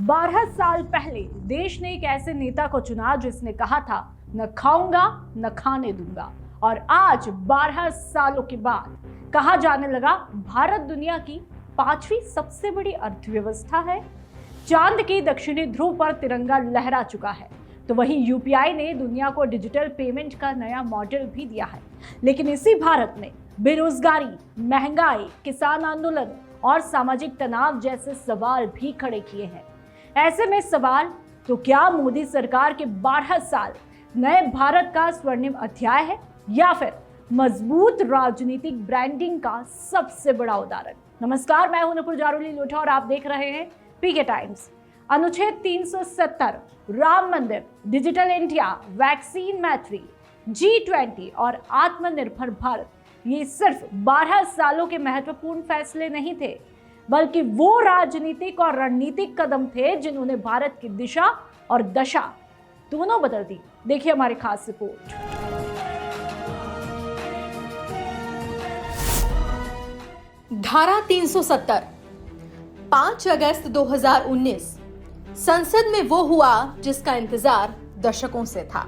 12 साल पहले देश ने एक ऐसे नेता को चुना जिसने कहा था न खाऊंगा न खाने दूंगा, और आज 12 सालों के बाद कहा जाने लगा भारत दुनिया की 5वीं सबसे बड़ी अर्थव्यवस्था है। चांद के दक्षिणी ध्रुव पर तिरंगा लहरा चुका है, तो वहीं यूपीआई ने दुनिया को डिजिटल पेमेंट का नया मॉडल भी दिया है। लेकिन इसी भारत में बेरोजगारी, महंगाई, किसान आंदोलन और सामाजिक तनाव जैसे सवाल भी खड़े किए हैं। ऐसे में सवाल, तो क्या मोदी सरकार के 12 साल नए भारत का स्वर्णिम अध्याय है, या फिर मजबूत राजनीतिक ब्रांडिंग का सबसे बड़ा उदाहरण? नमस्कार, मैं हूं नुपुर जारोली लोटा और आप देख रहे हैं पीके टाइम्स। अनुच्छेद 370, राम मंदिर, डिजिटल इंडिया, वैक्सीन मैत्री, G20 और आत्मनिर्भर भारत, ये सिर्फ 12 सालों के महत्वपूर्ण फैसले नहीं थे, बल्कि वो राजनीतिक और रणनीतिक कदम थे जिन्होंने भारत की दिशा और दशा दोनों बदल दी। देखिए हमारी खास रिपोर्ट। धारा 370, 5 अगस्त 2019, संसद में वो हुआ जिसका इंतजार दशकों से था।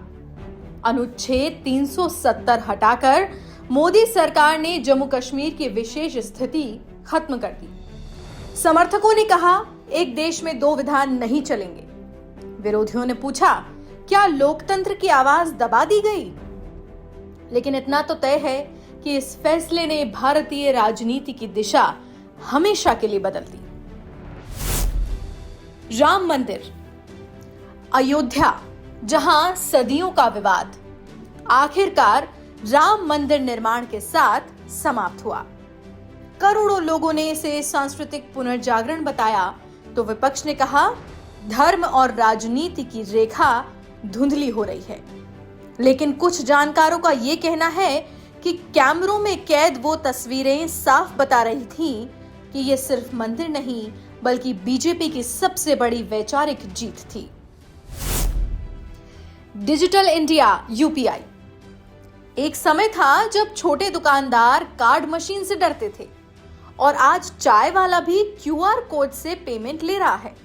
अनुच्छेद 370 हटाकर मोदी सरकार ने जम्मू कश्मीर की विशेष स्थिति खत्म कर दी। समर्थकों ने कहा एक देश में 2 विधान नहीं चलेंगे। विरोधियों ने पूछा क्या लोकतंत्र की आवाज दबा दी गई? लेकिन इतना तो तय है कि इस फैसले ने भारतीय राजनीति की दिशा हमेशा के लिए बदल दी। राम मंदिर, अयोध्या, जहां सदियों का विवाद आखिरकार राम मंदिर निर्माण के साथ समाप्त हुआ। करोड़ों लोगों ने इसे सांस्कृतिक पुनर्जागरण बताया तो विपक्ष ने कहा धर्म और राजनीति की रेखा धुंधली हो रही है। लेकिन कुछ जानकारों का यह कहना है कि कैमरों में कैद वो तस्वीरें साफ बता रही थीं कि यह सिर्फ मंदिर नहीं बल्कि बीजेपी की सबसे बड़ी वैचारिक जीत थी। Digital India, UPI. एक समय था जब छोटे दुकानदार कार्ड मशीन से डरते थे और आज चाय वाला भी क्यूआर कोड से पेमेंट ले रहा है।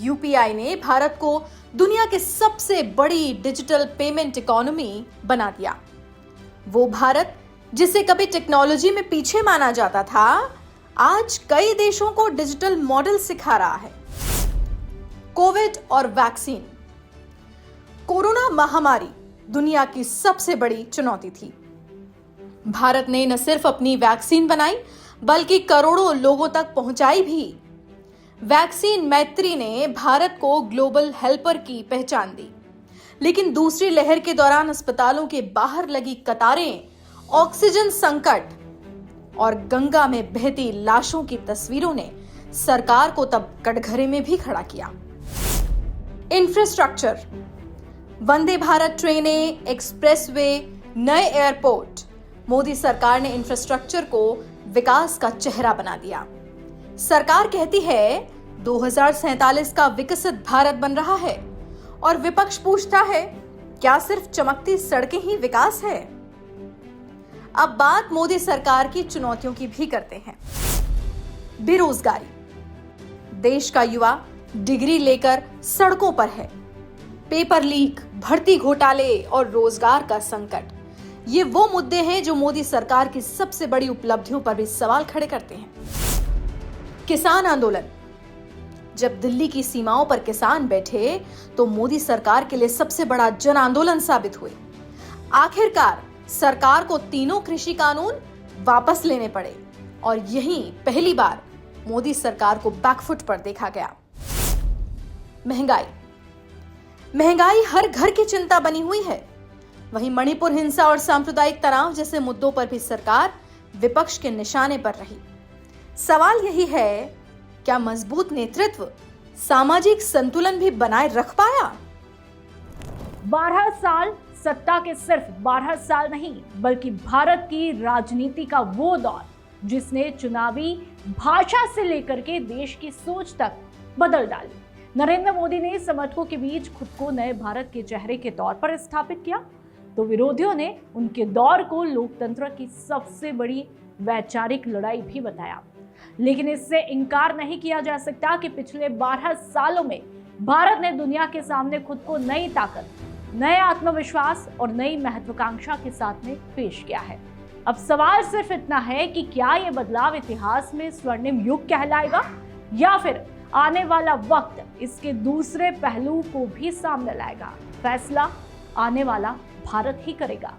यूपीआई ने भारत को दुनिया के सबसे बड़ी डिजिटल पेमेंट इकोनॉमी बना दिया। वो भारत जिसे कभी टेक्नोलॉजी में पीछे माना जाता था, आज कई देशों को डिजिटल मॉडल सिखा रहा है। कोविड और वैक्सीन। कोरोना महामारी दुनिया की सबसे बड़ी चुनौती थी। भारत ने न सिर्फ अपनी वैक्सीन बनाई बल्कि करोड़ों लोगों तक पहुंचाई भी। वैक्सीन मैत्री ने भारत को ग्लोबल हेल्पर की पहचान दी। लेकिन दूसरी लहर के दौरान अस्पतालों के बाहर लगी कतारें, ऑक्सीजन संकट और गंगा में बहती लाशों की तस्वीरों ने सरकार को तब कटघरे में भी खड़ा किया। इंफ्रास्ट्रक्चर, वंदे भारत ट्रेनें, एक्सप्रेसवे, नए एयरपोर्ट। मोदी सरकार ने इंफ्रास्ट्रक्चर को विकास का चेहरा बना दिया। सरकार कहती है 2047 का विकसित भारत बन रहा है और विपक्ष पूछता है क्या सिर्फ चमकती सड़कें ही विकास है? अब बात मोदी सरकार की चुनौतियों की भी करते हैं। बेरोजगारी, देश का युवा डिग्री लेकर सड़कों पर है। पेपर लीक, भर्ती घोटाले और रोजगार का संकट, ये वो मुद्दे हैं जो मोदी सरकार की सबसे बड़ी उपलब्धियों पर भी सवाल खड़े करते हैं। किसान आंदोलन, जब दिल्ली की सीमाओं पर किसान बैठे तो मोदी सरकार के लिए सबसे बड़ा जन आंदोलन साबित हुए। आखिरकार सरकार को तीनों कृषि कानून वापस लेने पड़े और यहीं पहली बार मोदी सरकार को बैकफुट पर देखा गया। महंगाई हर घर की चिंता बनी हुई है। वहीं मणिपुर हिंसा और सांप्रदायिक तनाव जैसे मुद्दों पर भी सरकार विपक्ष के निशाने पर रही। सवाल यही है, क्या मजबूत नेतृत्व सामाजिक संतुलन भी बनाए रख पाया? 12 साल सत्ता के सिर्फ 12 साल नहीं, बल्कि भारत की राजनीति का वो दौर जिसने चुनावी भाषा से लेकर के देश की सोच तक बदल डाली। नरेंद्र मोदी ने समर्थकों के बीच खुद को नए भारत के चेहरे के तौर पर स्थापित किया, तो विरोधियों ने उनके दौर को लोकतंत्र की सबसे बड़ी वैचारिक लड़ाई भी बताया। लेकिन इससे इनकार नहीं किया जा सकता कि पिछले 12 सालों में भारत ने दुनिया के सामने खुद को नई ताकत, नए आत्मविश्वास और नई महत्वाकांक्षा के साथ में पेश किया है। अब सवाल सिर्फ इतना है कि क्या ये बदलाव इतिहास में स्वर्णिम युग कहलाएगा या फिर आने वाला वक्त इसके दूसरे पहलू को भी सामने लाएगा। फैसला आने वाला भारत ही करेगा।